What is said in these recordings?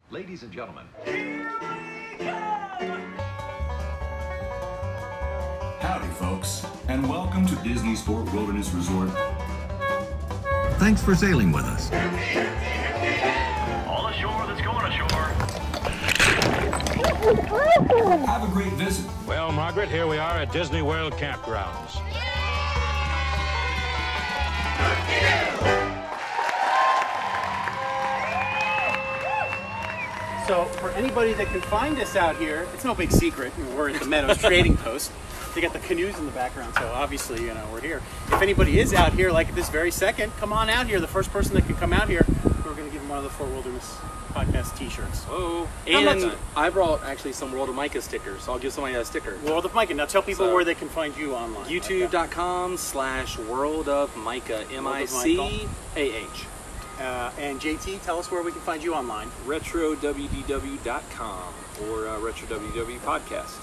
Ladies and gentlemen, howdy folks, and welcome to Disney Sport Wilderness Resort. Thanks for sailing with us. All ashore that's going ashore. Have a great visit. Well, Margaret, here we are at Disney World campgrounds. So for anybody that can find us out here, it's no big secret. We're at the Meadows Trading Post. They got the canoes in the background, so obviously, you know, we're here. If anybody is out here, like at this very second, come on out here. The first person that can come out here, we're going to give them one of the Fort Wilderness Podcast T-shirts. Oh, and I brought actually some World of Micah stickers, so I'll give somebody a sticker. World of Micah. Now tell people where they can find you online. YouTube.com/World of Micah, M-I-C-A-H. And JT, tell us where we can find you online. RetroWDW.com or RetroWDW Podcast.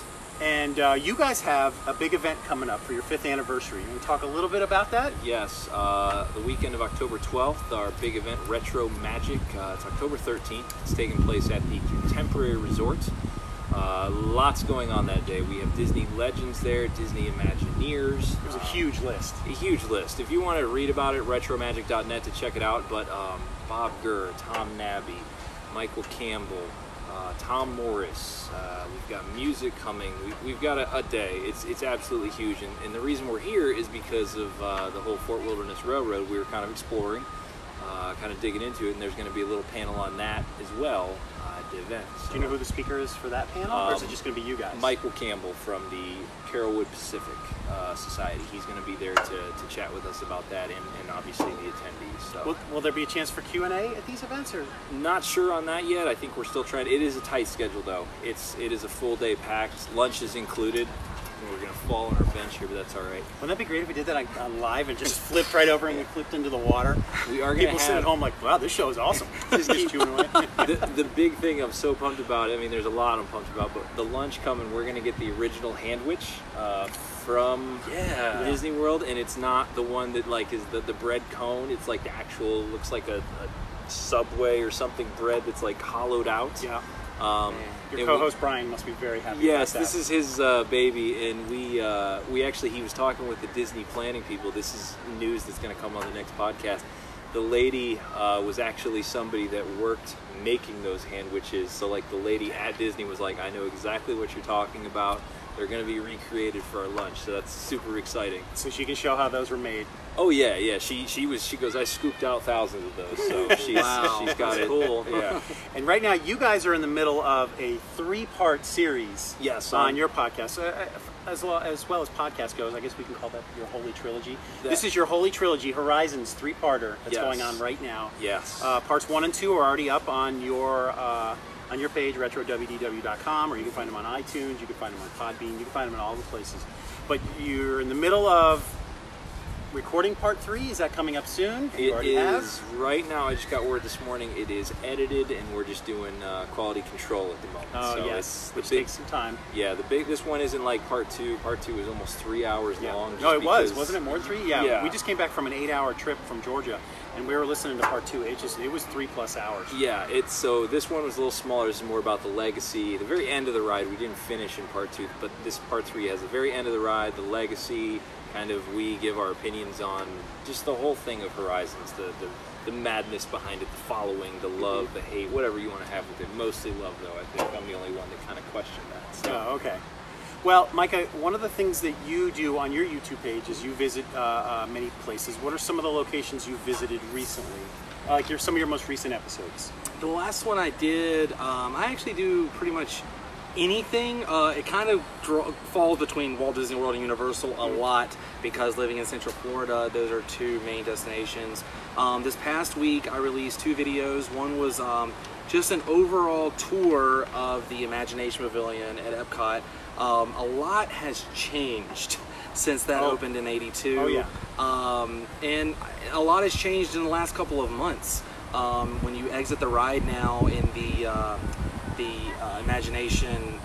And you guys have a big event coming up for your 5th anniversary. You want to talk a little bit about that? Yes, the weekend of October 12th, our big event, Retro Magic. It's October 13th. It's taking place at the Contemporary Resort. Lots going on that day. We have Disney legends there, Disney Imagineers. There's a huge list. A huge list. If you want to read about it, retromagic.net to check it out. But Bob Gurr, Tom Nabby, Michael Campbell, Tom Morris. We've got music coming. We've got a day. It's absolutely huge. And the reason we're here is because of the whole Fort Wilderness Railroad. We were kind of exploring, kind of digging into it, and there's going to be a little panel on that as well at the event. So, do you know who the speaker is for that panel, or is it just going to be you guys? Michael Campbell from the Carrollwood Pacific Society. He's going to be there to chat with us about that, and obviously the attendees. So. Will there be a chance for Q&A at these events, or? Not sure on that yet. I think we're still trying. It is a tight schedule, though. It is a full day packed. Lunch is included. We're going to fall on our bench here, but that's all right. Wouldn't that be great if we did that on live and just flipped right over and we flipped into the water? We are going to People sit at home like, wow, this show is awesome. Disney's chewing away. The big thing I'm so pumped about, I mean, there's a lot I'm pumped about, but the lunch coming, we're going to get the original Handwich from Disney World, and it's not the one that like is the bread cone. It's like the actual, looks like a Subway or something bread that's like hollowed out. Yeah. Your co-host Brian must be very happy. Yes, about that. This is his baby, and we actually, he was talking with the Disney planning people. This is news that's going to come on the next podcast. The lady was actually somebody that worked making those Handwiches. So like the lady at Disney was like, I know exactly what you're talking about. They're going to be recreated for our lunch, so that's super exciting. So she can show how those were made. Oh yeah. She goes, I scooped out thousands of those, so she's she's got it. Cool. Yeah. And right now you guys are in the middle of a 3-part series. Yes. On your podcast, as well as podcast goes. I guess we can call that your Holy Trilogy. This is your Holy Trilogy, Horizons 3-parter that's going on right now. Yes. Parts 1 and 2 are already up on your page, RetroWDW.com, or you can find them on iTunes, you can find them on Podbean, you can find them in all the places. But you're in the middle of recording part 3. Is that coming up soon? It is right now. I just got word this morning. It is edited, and we're just doing quality control at the moment. Oh, so yes, which takes some time. Yeah, this one isn't like part 2. Part 2 is almost 3 hours long. No, it wasn't it more than 3? Yeah. We just came back from an 8-hour trip from Georgia, and we were listening to part 2. It was 3+ hours. Yeah, so this one was a little smaller. This is more about the legacy, the very end of the ride. We didn't finish in part 2, but this part 3 has the very end of the ride, the legacy. Kind of, we give our opinions on just the whole thing of Horizons, the madness behind it, the following, the love, the hate, whatever you want to have with it. Mostly love, though. I think I'm the only one that kind of questioned that. So. Oh, okay. Well, Micah, one of the things that you do on your YouTube page is you visit many places. What are some of the locations you've visited recently? Like some of your most recent episodes? The last one I did, I actually do pretty much anything. It kind of falls between Walt Disney World and Universal a lot because living in Central Florida, those are 2 main destinations. This past week I released 2 videos. One was just an overall tour of the Imagination Pavilion at Epcot. A lot has changed since that opened in '82. Oh yeah. And a lot has changed in the last couple of months. When you exit the ride now in the Imagination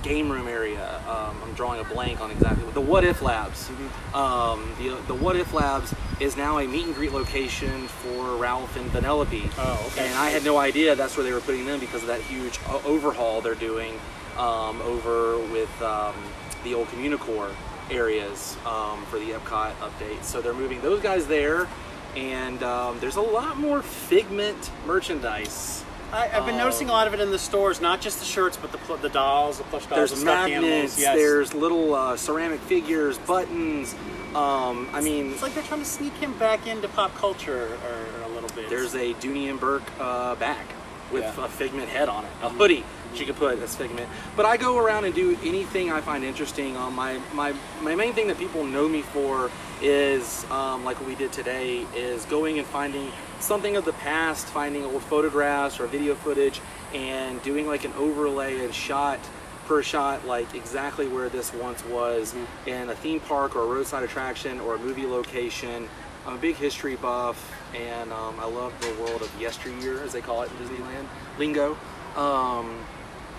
game room area. I'm drawing a blank on exactly what the What If Labs. The What If Labs is now a meet and greet location for Ralph and Vanellope. Oh, okay. And I had no idea that's where they were putting them because of that huge overhaul they're doing over with the old Communicore areas for the Epcot update. So they're moving those guys there, and there's a lot more Figment merchandise. I've been noticing a lot of it in the stores, not just the shirts, but the dolls, the plush dolls, the there's stuffed magnets, animals. Yes. there's little ceramic figures, buttons. I mean, it's like they're trying to sneak him back into pop culture or a little bit. there's a Dooney and Burke bag with a Figment head on it, a hoodie she could put as Figment. But I go around and do anything I find interesting. My main thing that people know me for is, like what we did today, is going and finding something of the past, finding old photographs or video footage, and doing like an overlay and shot per shot, like exactly where this once was in a theme park or a roadside attraction or a movie location. I'm a big history buff, and I love the world of yesteryear, as they call it in Disneyland lingo.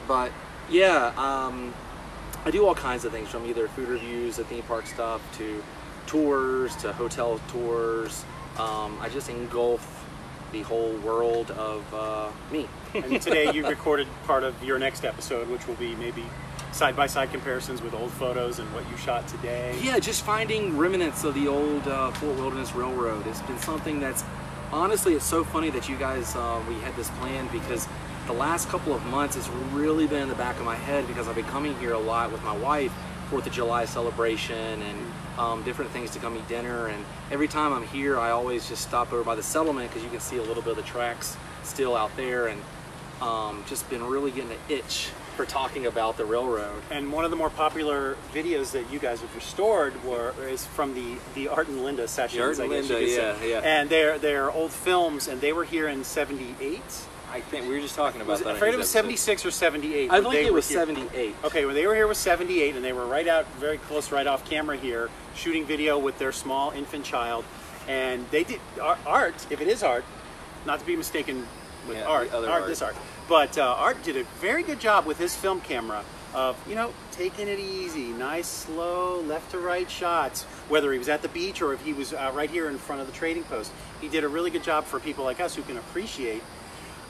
But yeah, I do all kinds of things, from either food reviews to theme park stuff to tours to hotel tours. I just engulf the whole world of me. And today you recorded part of your next episode, which will be maybe side-by-side comparisons with old photos and what you shot today. Yeah, just finding remnants of the old Fort Wilderness Railroad. It's been something that's, honestly, it's so funny that you guys, we had this planned, because the last couple of months it's really been in the back of my head, because I've been coming here a lot with my wife, 4th of July celebration and different things to come eat dinner, and every time I'm here I always just stop over by the settlement because you can see a little bit of the tracks still out there, and just been really getting an itch for talking about the railroad. And one of the more popular videos that you guys have restored is from the Art and Linda sessions. The Art and Linda, yeah. And they're old films, and they were here in '78. I think we were just talking about that. I'm afraid it was 76 or 78. I think it was 78. Okay, well, they were here with 78, and they were very close, right off camera here, shooting video with their small infant child. And they did Art, if it is Art, not to be mistaken with Art, this Art. But Art did a very good job with his film camera of, taking it easy, nice, slow, left to right shots, whether he was at the beach or if he was right here in front of the trading post. He did a really good job for people like us who can appreciate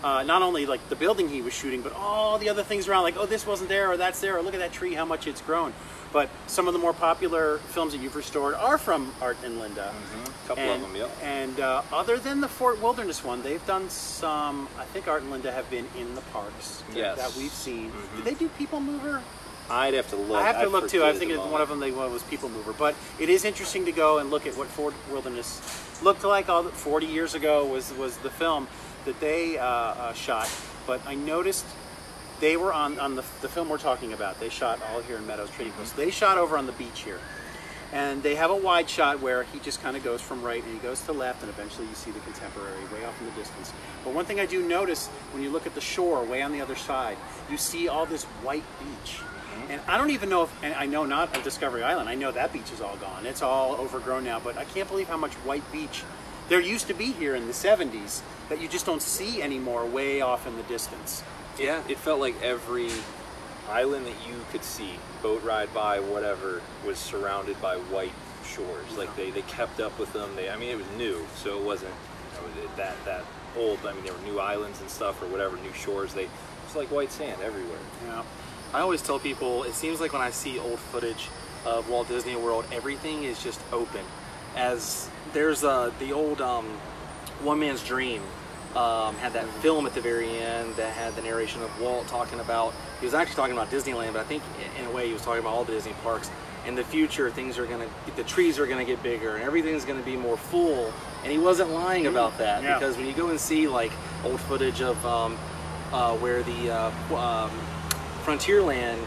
not only like the building he was shooting, but all the other things around, like, oh, this wasn't there, or that's there, or look at that tree, how much it's grown. But some of the more popular films that you've restored are from Art and Linda. A couple of them, yep. And other than the Fort Wilderness one, they've done some, I think Art and Linda have been in the parks that we've seen. Did they do People Mover? I'd have to look. I have to look too. I think one of them was People Mover. But it is interesting to go and look at what Fort Wilderness looked like 40 years ago was the film that they shot. But I noticed they were on the film we're talking about. They shot all here in Meadows Trading Post. They shot over on the beach here. And they have a wide shot where he just kind of goes from right and he goes to left, and eventually you see the Contemporary way off in the distance. But one thing I do notice when you look at the shore way on the other side, you see all this white beach. And I don't even know if, and I know not at Discovery Island, I know that beach is all gone. It's all overgrown now, but I can't believe how much white beach there used to be here in the 70s that you just don't see anymore way off in the distance. Yeah, it felt like every island that you could see, boat ride by, whatever, was surrounded by white shores. Like they kept up with them. I mean, it was new, so it wasn't that old. I mean, there were new islands and stuff or whatever, new shores. It was like white sand everywhere. Yeah. I always tell people, it seems like when I see old footage of Walt Disney World, everything is just open. As there's the old One Man's Dream had that film at the very end that had the narration of Walt talking about, he was actually talking about Disneyland, but I think in a way he was talking about all the Disney parks. In the future, the trees are gonna get bigger and everything's gonna be more full. And he wasn't lying about that, because when you go and see like old footage of where the Frontierland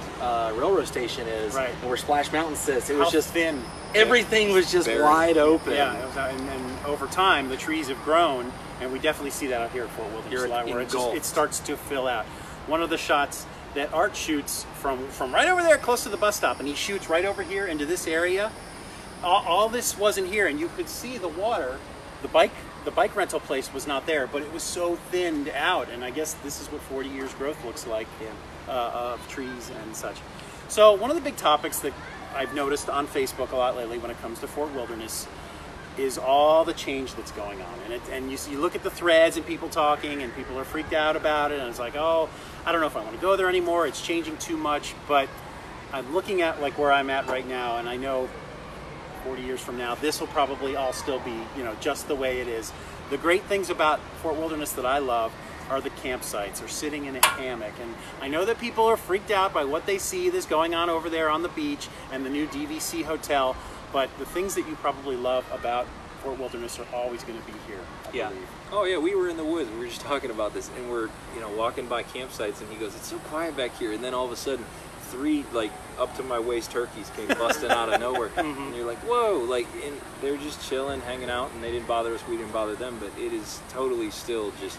railroad station is, and where Splash Mountain sits, it was just thin. Everything was just wide open. Yeah, and over time the trees have grown, and we definitely see that out here at Fort Wilderness, where it starts to fill out. One of the shots that Art shoots from right over there close to the bus stop, and he shoots right over here into this area. All this wasn't here, and you could see the water, the bike the bike rental place was not there, but it was so thinned out, and I guess this is what 40 years growth looks like of trees and such. So one of the big topics that I've noticed on Facebook a lot lately when it comes to Fort Wilderness is all the change that's going on. And you look at the threads and people talking, and people are freaked out about it, and it's like, oh, I don't know if I want to go there anymore, it's changing too much. But I'm looking at like where I'm at right now, and I know 40 years from now, this will probably all still be, you know, just the way it is. The great things about Fort Wilderness that I love are the campsites, or sitting in a hammock. And I know that people are freaked out by what they see that's going on over there on the beach and the new DVC hotel, but the things that you probably love about Fort Wilderness are always going to be here, I believe. Oh yeah, we were in the woods. We were just talking about this, and we're, you know, walking by campsites, and he goes, "It's so quiet back here." And then all of a sudden, 3 like up to my waist turkeys came busting out of nowhere, and you're like, "Whoa!" Like, and they're just chilling, hanging out, and they didn't bother us. We didn't bother them. But it is totally still just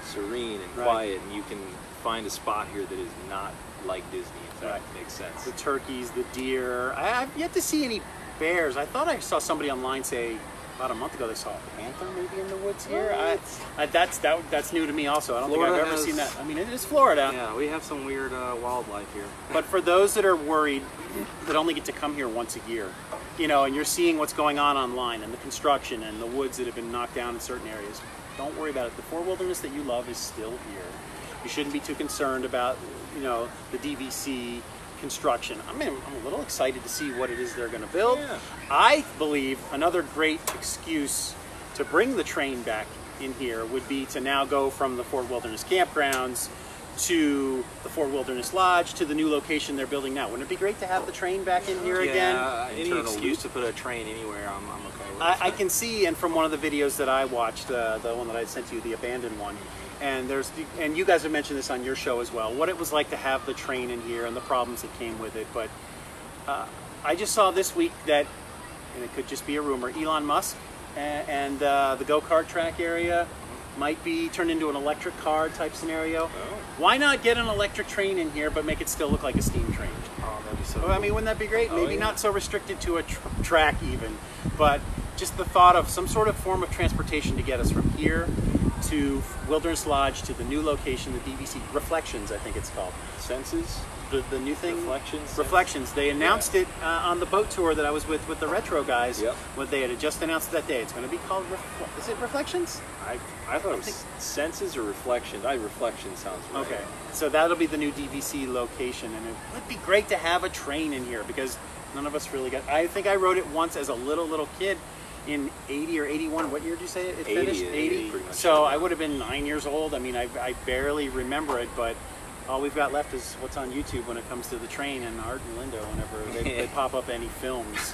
serene and quiet, and you can find a spot here that is not like Disney. If that makes sense. The turkeys, the deer. I've yet to see any bears. I thought I saw somebody online say about a month ago they saw a panther maybe in the woods here. That's new to me also. I don't think I've ever seen that. I mean, it is Florida. Yeah, we have some weird wildlife here. But for those that are worried that only get to come here once a year, you know, and you're seeing what's going on online and the construction and the woods that have been knocked down in certain areas, don't worry about it. The Fort Wilderness that you love is still here. You shouldn't be too concerned about, you know, the DVC construction. I mean, I'm a little excited to see what it is they're going to build. Yeah. I believe another great excuse to bring the train back in here would be to now go from the Fort Wilderness campgrounds to the Fort Wilderness Lodge to the new location they're building now. Wouldn't it be great to have the train back in here again? Any excuse to put a train anywhere, I'm okay with. I can see, and from one of the videos that I watched, the one that I sent you, the abandoned one, and you guys have mentioned this on your show as well, what it was like to have the train in here and the problems that came with it. But I just saw this week that, and it could just be a rumor, Elon Musk and the go-kart track area might be turned into an electric car type scenario. Oh. Why not get an electric train in here but make it still look like a steam train? Oh, that'd be so Well, I mean, wouldn't that be great? Oh, Maybe yeah. not so restricted to a track even, but just the thought of some sort of form of transportation to get us from here to Wilderness Lodge to the new location, the DVC Reflections, I think it's called. Senses? The new thing? Reflections? Reflections. They announced it on the boat tour that I was with the Retro guys. Yep. What they had just announced that day. It's going to be called, is it Reflections? I thought it was senses or reflections. Reflection sounds right. Okay, so that'll be the new DVC location, and it would be great to have a train in here because none of us really got. I think I rode it once as a little kid in 80 or 81. What year did you say it 80, finished? 80 pretty much. So I would have been 9 years old. I mean, I barely remember it, but all we've got left is what's on YouTube when it comes to the train and Art and Linda whenever they pop up any films.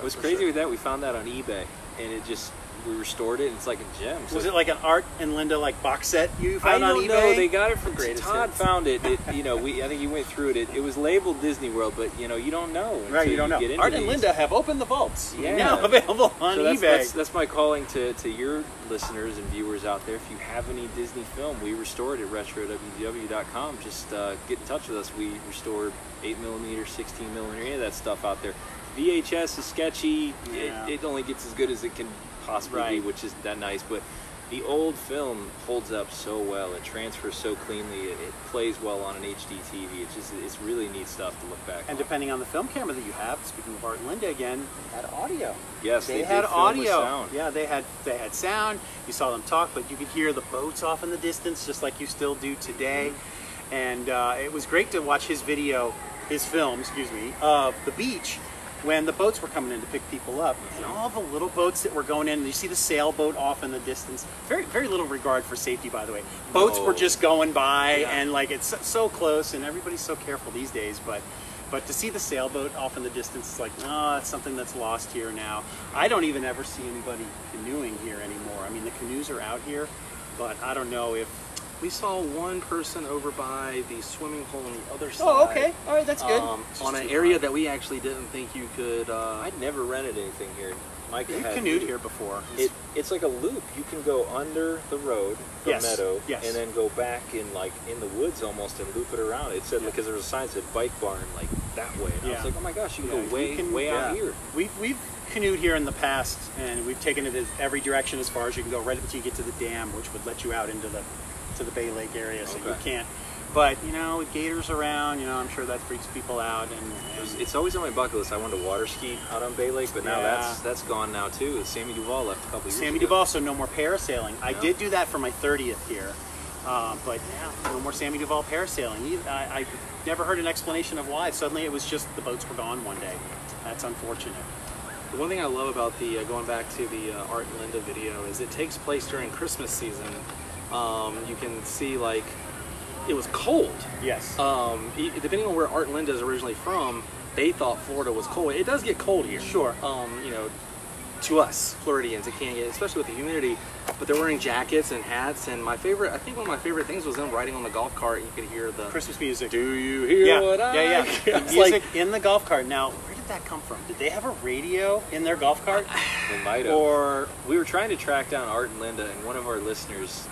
What's crazy with that, we found that on eBay, and it just, we restored it, and it's like a gem. So was it like an Art and Linda like box set you found on eBay? I don't know. They got it from Greatest Todd hits. found it. You know, I think he went through it. It was labeled Disney World, but you know, you don't know. Right, you don't know. Get into Art and these. Linda have opened the vaults. Yeah. Now available on So eBay. that's my calling to your listeners and viewers out there. If you have any Disney film, we restore it at RetroWDW.com. Just get in touch with us. We restore 8mm, 16mm, any of that stuff out there. VHS is sketchy. Yeah. It only gets as good as it can possibly be, which isn't that nice. But the old film holds up so well. It transfers so cleanly. It plays well on an HD TV. It's really neat stuff to look back And on. depending on the film camera that you have, speaking of Art and Linda again, they had audio. Yes, they did had film with audio. sound. Yeah, they had sound. You saw them talk, but you could hear the boats off in the distance, just like you still do today. And it was great to watch his film, of the beach when the boats were coming in to pick people up, and all the little boats that were going in. You see the sailboat off in the distance. Very, very little regard for safety, by the way. Boats were just going by, and like it's so close, and everybody's so careful these days. But to see the sailboat off in the distance, it's like, oh, that's something that's lost here now. I don't even ever see anybody canoeing here anymore. I mean, the canoes are out here, but I don't know if. We saw one person over by the swimming hole on the other side. Oh, okay. All right, that's good. On an area that we actually didn't think you could. I'd never rented anything here. Micah We've had canoed here before. It's like a loop. You can go under the road, the meadow, yes. and then go back in the woods almost and loop it around. It said because there was a sign that said bike barn like that way. And I was like, oh my gosh, you can go way out here. We've canoed here in the past, and we've taken it every direction as far as you can go, right until you get to the dam, which would let you out into the Bay Lake area. So you can't. But with gators around, I'm sure that freaks people out. And it's always on my bucket list. I wanted to water ski out on Bay Lake, but now that's gone now too. Sammy Duvall left a couple years ago. Sammy Duvall, so no more parasailing. I did do that for my 30th here, but no more Sammy Duvall parasailing. I never heard an explanation of why. Suddenly it was just the boats were gone one day. That's unfortunate. The one thing I love about the going back to the Art and Linda video is it takes place during Christmas season. You can see it was cold. Yes. Depending on where Art and Linda is originally from, they thought Florida was cold. It does get cold here. Sure. To us Floridians, it can get, especially with the humidity. But they're wearing jackets and hats. And I think one of my favorite things was them riding on the golf cart. You could hear the Christmas music. Do you hear what I? The music in the golf cart. Now, where did that come from? Did they have a radio in their golf cart? They might have. Or we were trying to track down Art and Linda, and one of our listeners.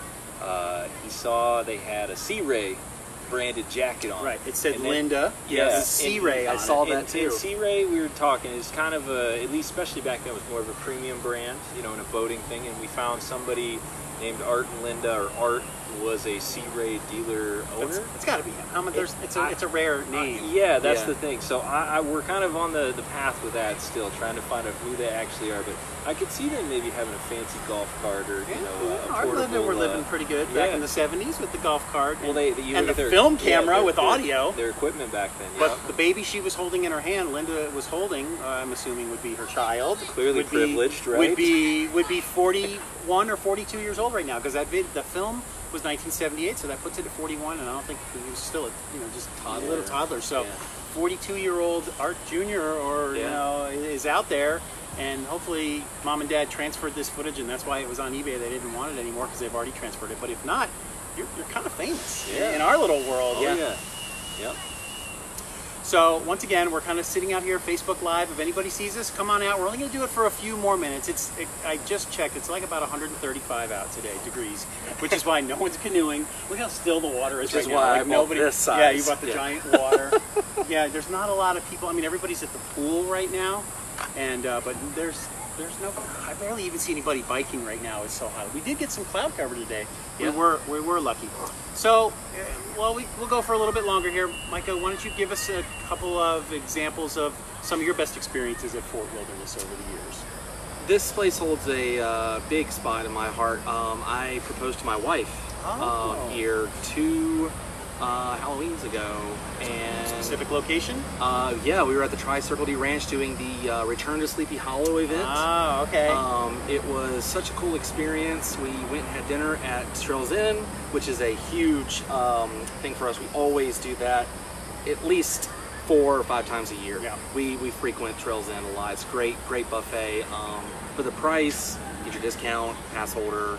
He saw they had a Sea Ray branded jacket on. Right, it said and then, Linda. Yes, Sea Ray. I saw that too. And Sea Ray, we were talking, is kind of at least especially back then, was more of a premium brand, in a boating thing. And we found somebody named Art and Linda, or Art was a Sea Ray dealer owner. It's got to be him. It's a rare name. Yeah, that's the thing. So we're kind of on the path with that still, trying to find out who they actually are. But I could see them maybe having a fancy golf cart or Art and Linda were living pretty good back in the 70s with the golf cart. Well, and the film camera with audio. Their equipment back then. But the baby she was holding in her hand, Linda was holding, I'm assuming would be her child. Clearly privileged, right? Would be 41 or 42 years old right now, because the film was 1978, so that puts it at 41, and I don't think he was still just a little toddler. So 42-year-old Art Jr. or is out there, and hopefully Mom and Dad transferred this footage, and that's why it was on eBay. They didn't want it anymore because they've already transferred it. But if not, you're kind of famous in our little world. Yep. So once again, we're kind of sitting out here, Facebook Live. If anybody sees us, come on out. We're only going to do it for a few more minutes. I just checked. It's like about 135 out today degrees, which is why no one's canoeing. Look how still the water is right now. Why I bought this size. Yeah, you bought the giant water. Yeah, there's not a lot of people. I mean, everybody's at the pool right now, and but there's no. I barely even see anybody biking right now. It's so hot. We did get some cloud cover today. Yeah. We were lucky. So, we'll go for a little bit longer here. Micah, why don't you give us a couple of examples of some of your best experiences at Fort Wilderness over the years? This place holds a big spot in my heart. I proposed to my wife here 2 Halloweens ago, and specific location? Yeah, we were at the Tri-Circle D Ranch doing the Return to Sleepy Hollow event. Ah, okay. It was such a cool experience. We went and had dinner at Trails Inn, which is a huge thing for us. We always do that at least 4 or 5 times a year. Yeah. We frequent Trails Inn a lot. It's great buffet. For the price, get your discount, pass holder.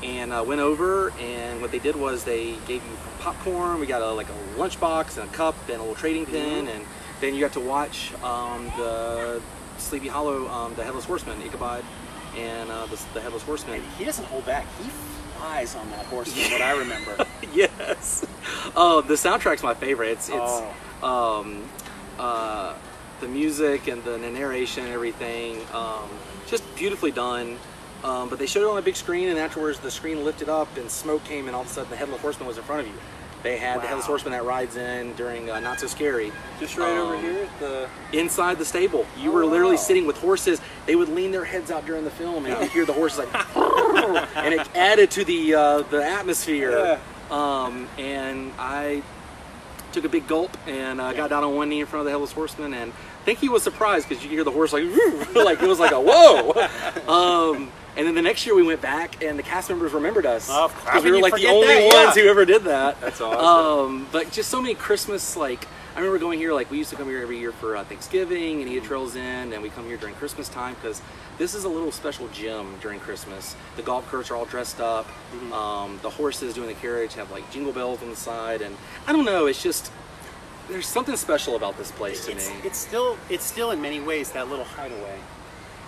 And went over, and what they did was they gave you popcorn. We got a lunchbox and a cup and a little trading pin, and then you got to watch the Sleepy Hollow, the Headless Horseman, Ichabod, and the Headless Horseman. And he doesn't hold back. He flies on that horse, from what I remember. Yes. Oh, the soundtrack's my favorite. It's the music and the narration and everything, just beautifully done. But they showed it on a big screen, and afterwards the screen lifted up and smoke came, and all of a sudden the Headless Horseman was in front of you. They had the Headless Horseman that rides in during Not So Scary. Just right over here at the... Inside the stable. You were literally sitting with horses. They would lean their heads out during the film, and you could hear the horses like... and it added to the atmosphere. Yeah. And I took a big gulp and got down on one knee in front of the Headless Horseman, and I think he was surprised because you could hear the horse like... like it was like a whoa! And then the next year we went back, and the cast members remembered us because we were like the only ones who ever did that. That's awesome. But just so many Christmas, I remember going here, we used to come here every year for Thanksgiving and eat at Trails Inn, and we come here during Christmas time because this is a little special gym during Christmas. The golf carts are all dressed up. The horses doing the carriage have jingle bells on the side, and I don't know, it's just, there's something special about this place to me. It's still in many ways that little hideaway.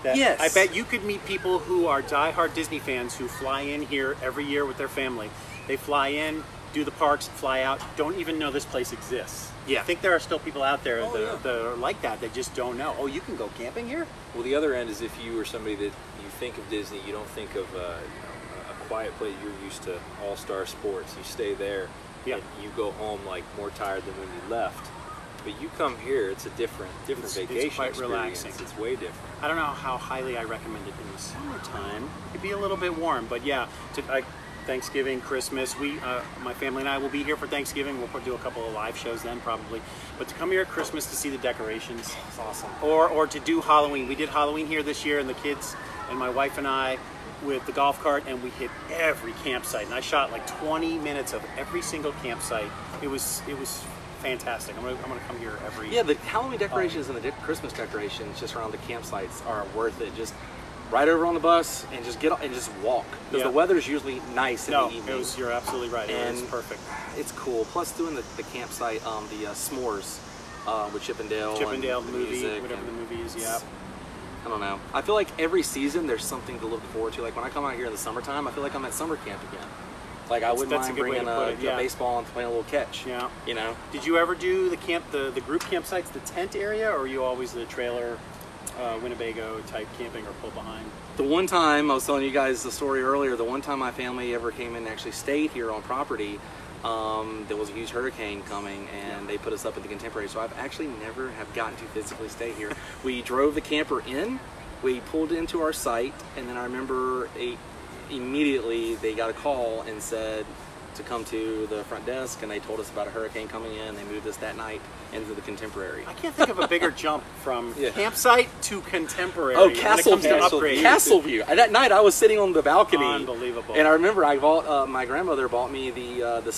That Yes. I bet you could meet people who are diehard Disney fans who fly in here every year with their family. They fly in, do the parks, fly out, don't even know this place exists. Yeah. I think there are still people out there Oh, that, yeah. that are like that. They just don't know. Oh, you can go camping here? Well, the other end is if you were somebody that you think of Disney, you don't think of a quiet place. You're used to all-star sports. You stay there, Yeah. and you go home like more tired than when you left. But you come here, it's a different It's vacation quite experience. relaxing. It's way different. I don't know how highly I recommend it in the summertime. It'd be a little bit warm, but yeah, Thanksgiving, Christmas, my family and I will be here for Thanksgiving. We'll do a couple of live shows then probably. But to come here at Christmas to see the decorations, it's awesome. Or to do Halloween. We did Halloween here this year, and the kids and my wife and I with the golf cart, and we hit every campsite. And I shot like 20 minutes of every single campsite. It was fantastic. I'm gonna come here every. Yeah, the Halloween decorations and the Christmas decorations just around the campsites are worth it. Just ride over on the bus and just get on and just walk, because Yeah. the weather's usually nice in the evening. You're absolutely right. It was And perfect. It's cool. Plus doing the campsite, the s'mores with Chippendale. Chippendale and the movie, music whatever and the movie is. Yeah. it's- I don't know. I feel like every season there's something to look forward to. Like when I come out here in the summertime, I feel like I'm at summer camp again. Like I wouldn't that's a mind good way bringing to put a it, yeah. baseball and playing a little catch. Yeah. You know? Did you ever do the group campsites, the tent area, or are you always the trailer, Winnebago type camping or pull behind? The one time, I was telling you guys the story earlier, the one time my family ever came in and actually stayed here on property, there was a huge hurricane coming and they put us up at the Contemporary, so I've actually never have gotten to physically stay here. We drove the camper in, we pulled into our site, and then I remember immediately they got a call and said to come to the front desk, and they told us about a hurricane coming in. They moved us that night into the Contemporary. I can't think of a bigger jump from Yeah. campsite to Contemporary. Oh, when it Castle comes to View. upgrade. Castle View. That night I was sitting on the balcony. Unbelievable. And I remember I bought, my grandmother bought me the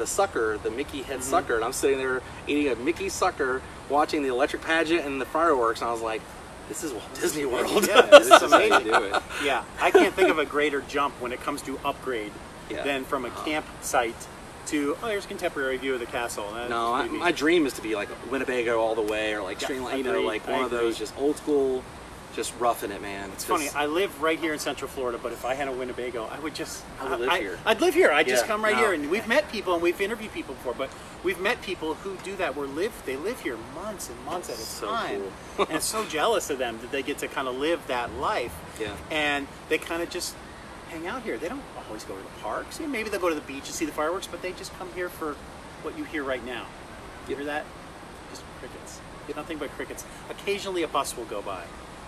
sucker, the Mickey head sucker, and I'm sitting there eating a Mickey sucker, watching the electric pageant and the fireworks, and I was like, this is Walt Disney World. Yeah, this is This is how amazing. you do it. Yeah, I can't think of a greater jump when it comes to upgrade Yeah. than from a campsite to, oh, here's a contemporary view of the castle. That's No, pretty neat. my dream is to be like Winnebago all the way, or like Yeah, Streamline, I you know, agree, like I one of agree. those just old school, just roughing it, man. It's funny, I live right here in Central Florida, but if I had a Winnebago, I would just... I would live here. I'd live here. I'd just Yeah, come right no. here. And we've met people, and we've interviewed people before, but we've met people who do that, they live here months and months at a So time. cool. And so jealous of them that they get to kind of live that life. Yeah. And they kind of just hang out here. They don't always go to the parks. You know, maybe they'll go to the beach and see the fireworks, but they just come here for what you hear right now. You hear that? Just crickets. Nothing but crickets. Occasionally a bus will go by.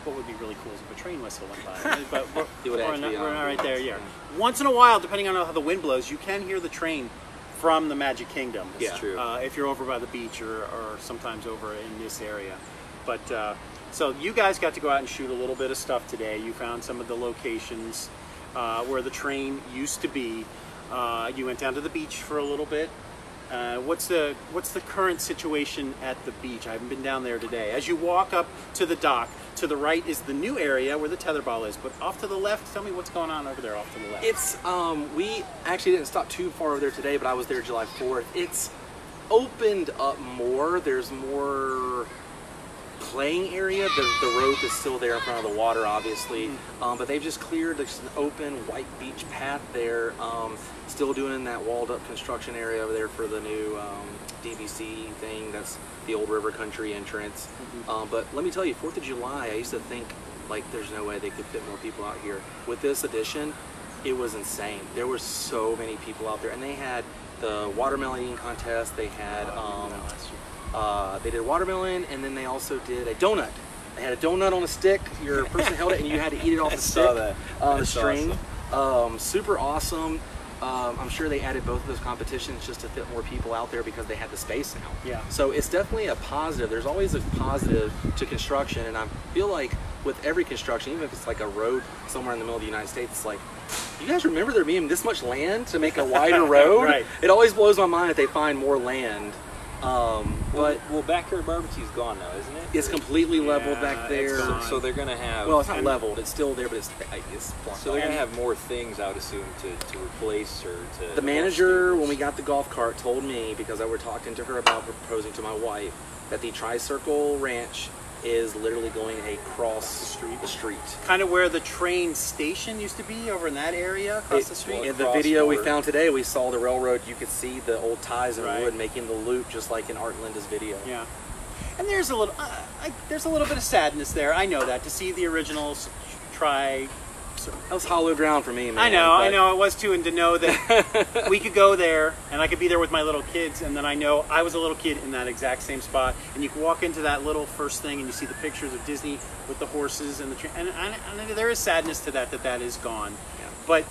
What would be really cool is if a train whistle went by. But It would we're actually not be right there, yeah. yeah. Once in a while, depending on how the wind blows, you can hear the train from the Magic Kingdom. It's true. If you're over by the beach or sometimes over in this area. But so you guys got to go out and shoot a little bit of stuff today. You found some of the locations where the train used to be. You went down to the beach for a little bit. What's the current situation at the beach? I haven't been down there today. As you walk up to the dock, to the right is the new area where the tetherball is, but off to the left, tell me what's going on over there off to the left. It's, we actually didn't stop too far over there today, but I was there July 4th. It's opened up more. There's more playing area. The rope is still there in front of the water, obviously, but they've just cleared just an open white beach path there. Still doing that walled up construction area over there for the new DVC thing. That's the old River Country entrance. But let me tell you, 4th of July, I used to think like there's no way they could fit more people out here. With this edition, it was insane. There were so many people out there, and they had the watermelon eating contest. They had they did watermelon, and then they also did a donut. They had a donut on a stick. Your person held it, and you had to eat it off the stick. saw that. On the That's string. Super awesome. I'm sure they added both of those competitions just to fit more people out there because they had the space now. Yeah. So it's definitely a positive. There's always a positive to construction, and I feel like with every construction, even if it's like a road somewhere in the middle of the United States, it's like, you guys remember there being this much land to make a wider road? Right. It always blows my mind that they find more land. But Backyard barbecue's gone now, isn't it? it's completely leveled Yeah, back there. it's gone. So they're gonna have. Well, it's not leveled. It's still there, but it's blocked So they're off. gonna have more things, I would assume, to replace or to. The manager, when we got the golf cart, told me, because I were talking to her about proposing to my wife, that the Tri-Circle Ranch is literally going across the street. Kind of where the train station used to be, over in that area across the street. In the video we found today, we saw the railroad. You could see the old ties in wood making the loop, just like in Art Linda's video. Yeah, and there's a little bit of sadness there. I know that, to see the originals try. That was hollow ground for me, man. I know it was too, and to know that we could go there and I could be there with my little kids, and then I know I was a little kid in that exact same spot, and you can walk into that little first thing and you see the pictures of Disney with the horses and the train, and there is sadness to that is gone. Yeah. But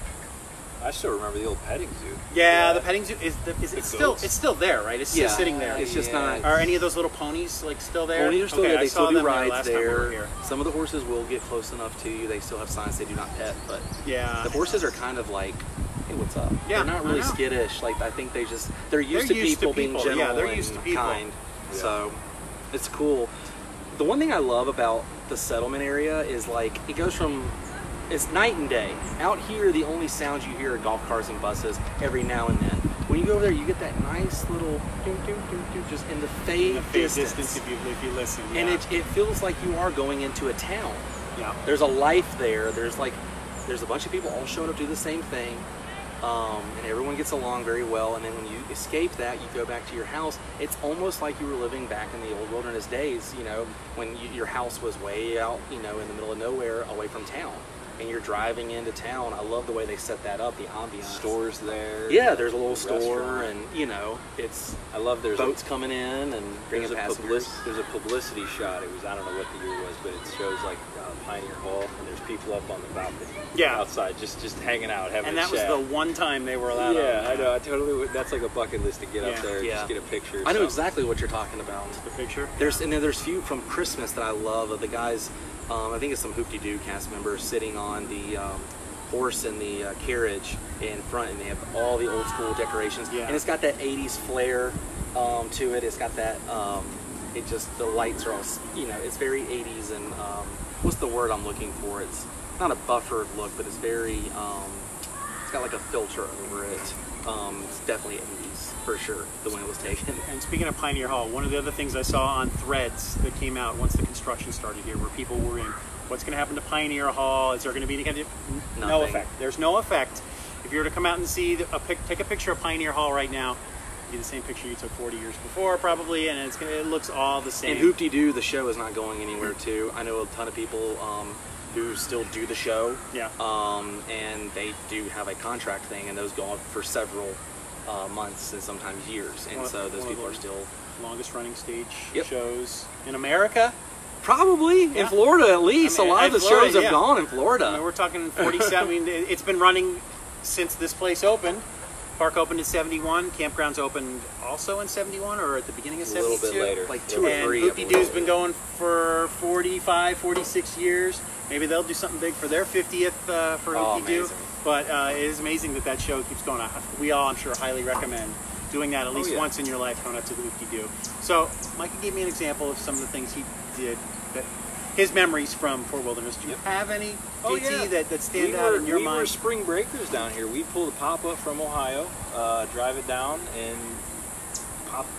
I still remember the old petting zoo. Yeah, the petting zoo it's still there, right? It's still sitting there. It's just not. Are any of those little ponies like still there? Ponies are still there. They still do rides there. We Some of the horses will get close enough to you. They still have signs they do not pet, but yeah, the horses are kind of like, hey, what's up? Yeah, they're not really skittish. Like, I think they're used to people being gentle. Yeah, they're used to and people. Kind. Yeah. So it's cool. The one thing I love about the settlement area is, like, it goes from, it's night and day. Out here, the only sounds you hear are golf cars and buses every now and then. When you go over there, you get that nice little just in the fade distance if you listen. And it feels like you are going into a town. Yeah. There's a life there. There's a bunch of people all showing up to do the same thing. And everyone gets along very well. And then when you escape that, you go back to your house. It's almost like you were living back in the old wilderness days, you know, when your house was way out, you know, in the middle of nowhere, away from town. And you're driving into town. I love the way they set that up, the ambiance. Stores there. Yeah, there's a little store, and you know, I love there's boats coming in and bringing passengers. There's a publicity shot. It was, I don't know what the year was, but it shows like Pioneer Hall, and there's people up on the balcony, outside, just hanging out, having and a that chat. was the one time they were allowed. Yeah, I know. I totally would. That's like a bucket list to get up there, and just get a picture. I know exactly what you're talking about. The picture. And then there's few from Christmas that I love of the guys. I think it's some Hoop-de-Doo cast members sitting on the horse and the carriage in front, and they have all the old school decorations. Yeah. And it's got that 80s flair to it. It's got that, the lights are all, you know, it's very 80s, and what's the word I'm looking for? It's not a buffered look, but it's very, it's got like a filter over it. It's definitely 80s, for sure, the way it was taken. And speaking of Pioneer Hall, one of the other things I saw on threads that came out once the construction started here, where people were in, what's going to happen to Pioneer Hall? Is there going to be any kind of... No effect. There's no effect. If you were to come out and see, take a picture of Pioneer Hall right now, it'd be the same picture you took 40 years before, probably, and it looks all the same. And Hoop-de-Doo, the show is not going anywhere, too. I know a ton of people who still do the show. Yeah. And they do have a contract thing, and those go on for several months and sometimes years. And so those people are still... Longest running stage shows in America? Probably. In Florida, at least. A lot of the shows have gone in Florida. I mean, we're talking 47. I mean, it's been running since this place opened. Park opened in 71. Campgrounds opened also in 71, or at the beginning of 72. A little bit later. Like 2 or 3. And Hoop-de-Doo's been going for 45, 46 years. Maybe they'll do something big for their 50th for Hoop-de-Doo. But it is amazing that show keeps going. We all, I'm sure, highly recommend doing that at least once in your life, going up to the Hoop-de-Doo. So Micah gave me an example of some of the things he did, that his memories from Fort Wilderness. Do you have any, JT, that stand out in your mind? We were spring breakers down here. We'd pull the pop-up from Ohio, drive it down, and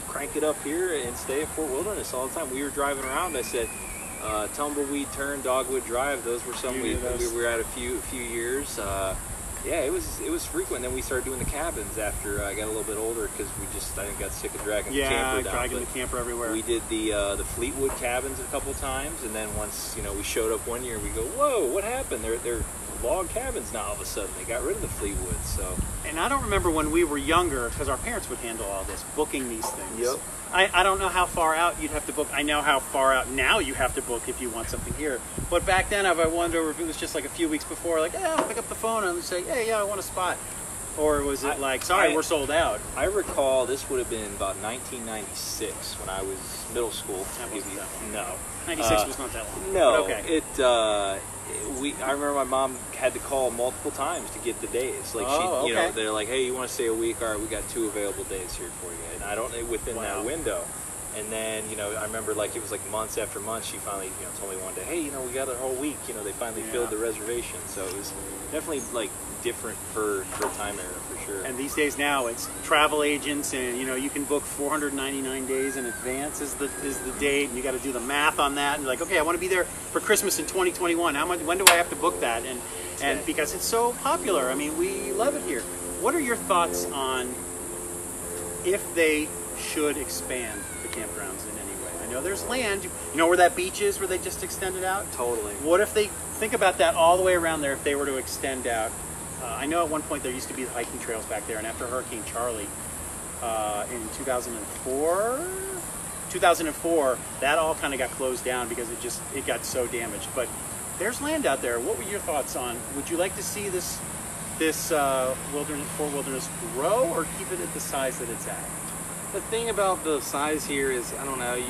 crank it up here and stay at Fort Wilderness all the time. We were driving around. I said, Tumbleweed Turn, Dogwood Drive, those were some we were at a few years. Yeah, it was frequent. Then we started doing the cabins after I got a little bit older, because I think got sick of dragging the camper down. Dragging the camper everywhere. We did the Fleetwood cabins a couple times, and then once we showed up one year, we go, whoa, what happened? They're log cabins now. All of a sudden, they got rid of the Fleetwood. So. And I don't remember when we were younger, because our parents would handle all this, booking these things. Yep. I don't know how far out you'd have to book. I know how far out now you have to book if you want something here. But back then, I wonder if it was just like a few weeks before, like, I'll pick up the phone and say, hey, I want a spot. Or was it we're sold out? I recall this would have been about 1996 when I was middle school. That wasn't that long. No. 96 was not that long. No. But okay. I remember my mom had to call multiple times to get the days. Like they're like, hey, you want to stay a week? All right, we got 2 available days here for you. And I don't know, within that window. And then, you know, I remember like it was like months after months, she finally, you know, told me one day, hey, you know, we got a whole week. You know, they finally filled the reservation. So it was definitely like different per time era for sure. And these days now, it's travel agents, and you know, you can book 499 days in advance is the date, and you got to do the math on that. And you're like, okay, I want to be there for Christmas in 2021. How much? When do I have to book that? And because it's so popular, I mean, we love it here. What are your thoughts on if they should expand the campgrounds in any way? I know there's land. You know where that beach is, where they just extended out? Totally. What if they think about that all the way around there? If they were to extend out, I know at one point there used to be hiking trails back there, and after Hurricane Charlie in 2004, that all kind of got closed down because it got so damaged. But there's land out there. What were your thoughts on? Would you like to see this wilderness grow, or keep it at the size that it's at? The thing about the size here is, I don't know,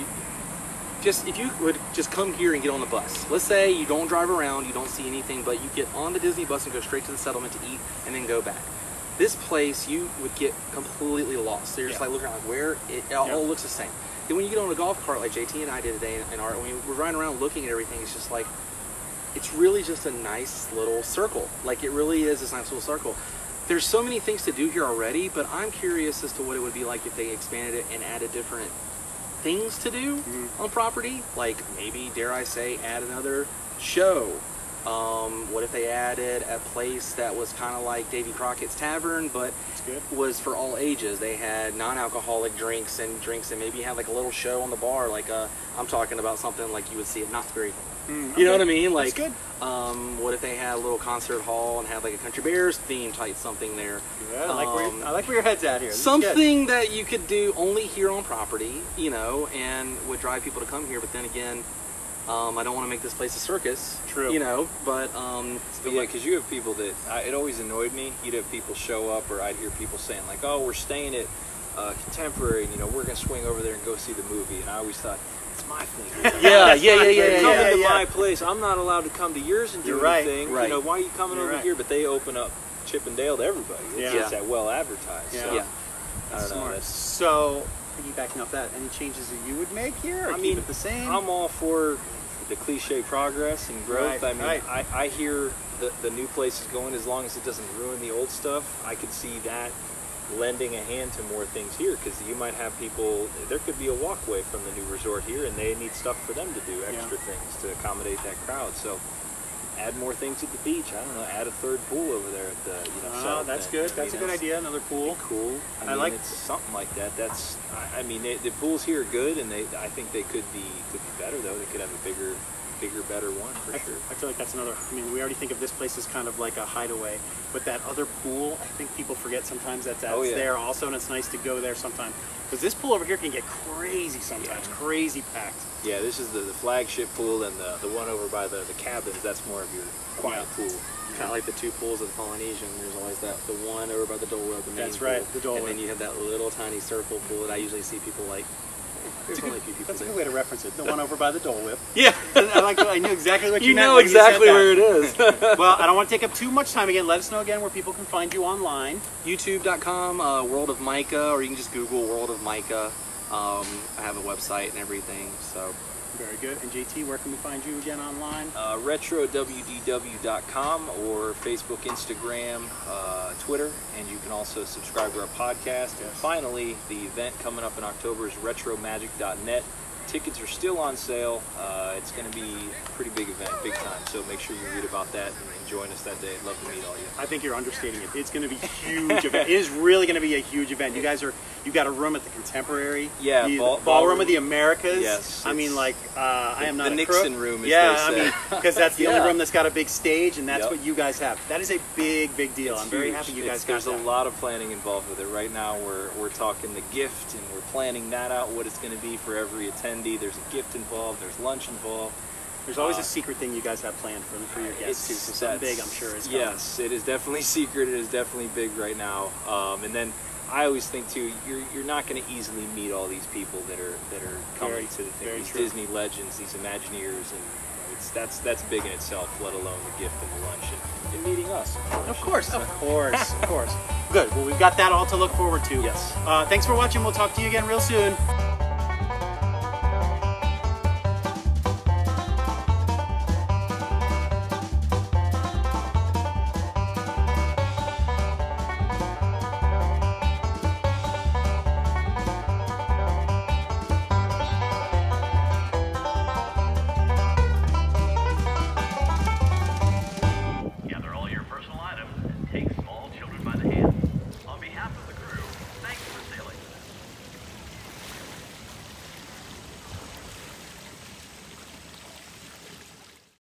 if you would just come here and get on the bus. Let's say you don't drive around, you don't see anything, but you get on the Disney bus and go straight to the settlement to eat and then go back. This place, you would get completely lost. So you're just like looking around, like where it all looks the same. Then when you get on a golf cart like JT and I did today in Art, when we're riding around looking at everything, it's just like, it's really just a nice little circle. Like it really is this nice little circle. There's so many things to do here already, but I'm curious as to what it would be like if they expanded it and added different things to do on property. Like maybe, dare I say, add another show. What if they added a place that was kind of like Davy Crockett's Tavern, but was for all ages? They had non-alcoholic drinks and maybe had like a little show on the bar. Like I'm talking about something like you would see at Knott's Berry. You know what I mean? Like, that's good. What if they had a little concert hall and had like a Country Bears theme type something there? Yeah, I like where your head's at here. Something that you could do only here on property, you know, and would drive people to come here. But then again, I don't want to make this place a circus. True. You know, but yeah, because you have people that it always annoyed me. You'd have people show up, or I'd hear people saying like, "Oh, we're staying at Contemporary, and you know, we're gonna swing over there and go see the movie." And I always thought, it's my thing. Yeah. Coming to my place, I'm not allowed to come to yours and do anything. You know, why are you coming over here? But they open up Chip and Dale to everybody. It's that well advertised. So, I don't know. So, piggybacking off that, any changes that you would make here, or keep it the same? I'm all for the cliche progress and growth. I mean, I hear the new place is going, as long as it doesn't ruin the old stuff. I could see that lending a hand to more things here, because you might have people, there could be a walkway from the new resort here, and they need stuff for them to do, extra things to accommodate that crowd. So add more things at the beach. I don't know, add a third pool over there at the that's good. That's a good idea. Another pool. Cool. I mean, like it's something like that. That's I mean, the pools here are good, and I think they could be better though. They could have a bigger, better one for sure. I feel like that's another. I mean, we already think of this place as kind of like a hideaway, but that other pool, I think people forget sometimes that's there also, and it's nice to go there sometimes. Because this pool over here can get crazy sometimes, crazy packed. Yeah, this is the flagship pool, and the one over by the cabins, that's more of your quiet pool. Kind of like the two pools of the Polynesian. There's always the one over by the Dole Whip, the main pool. The Dole Whip. And then you have that little tiny circle pool that I usually see people like. That's a good way to reference it. The one over by the Dole Whip. Yeah. I knew exactly what you meant. You know exactly where it is. Well, I don't want to take up too much time again. Let us know again where people can find you online. YouTube.com, World of Micah, or you can just Google World of Micah. I have a website and everything, so. Very good. And JT, where can we find you again online? RetroWDW.com, or Facebook, Instagram, Twitter, and you can also subscribe to our podcast. And finally, the event coming up in October is RetroMagic.net. Tickets are still on sale. It's going to be a pretty big event, big time. So make sure you read about that and join us that day. I'd love to meet all you. I think you're understating it. It's going to be a huge event. It is really going to be a huge event. You guys you've got a room at the Contemporary. Yeah, the Ballroom of the Americas. Yes. I mean, like, I am not the a Nixon crook. room, as yeah, they say. I mean, because that's the only room that's got a big stage, and that's what you guys have. That is a big, big deal. I'm very happy you guys got that. There's a lot of planning involved with it. Right now, we're talking the gift, and we're planning that out, what it's going to be for every attendee. There's a gift involved. There's lunch involved. There's always a secret thing you guys have planned for your guests too. So something big, I'm sure, is coming. Yes, it is definitely secret. It is definitely big right now. And then I always think too, you're not going to easily meet all these people that are coming to the thing. These Disney legends, these Imagineers, and that's big in itself. Let alone the gift and the lunch and meeting us. Of course. Good. Well, we've got that all to look forward to. Yes. Thanks for watching. We'll talk to you again real soon.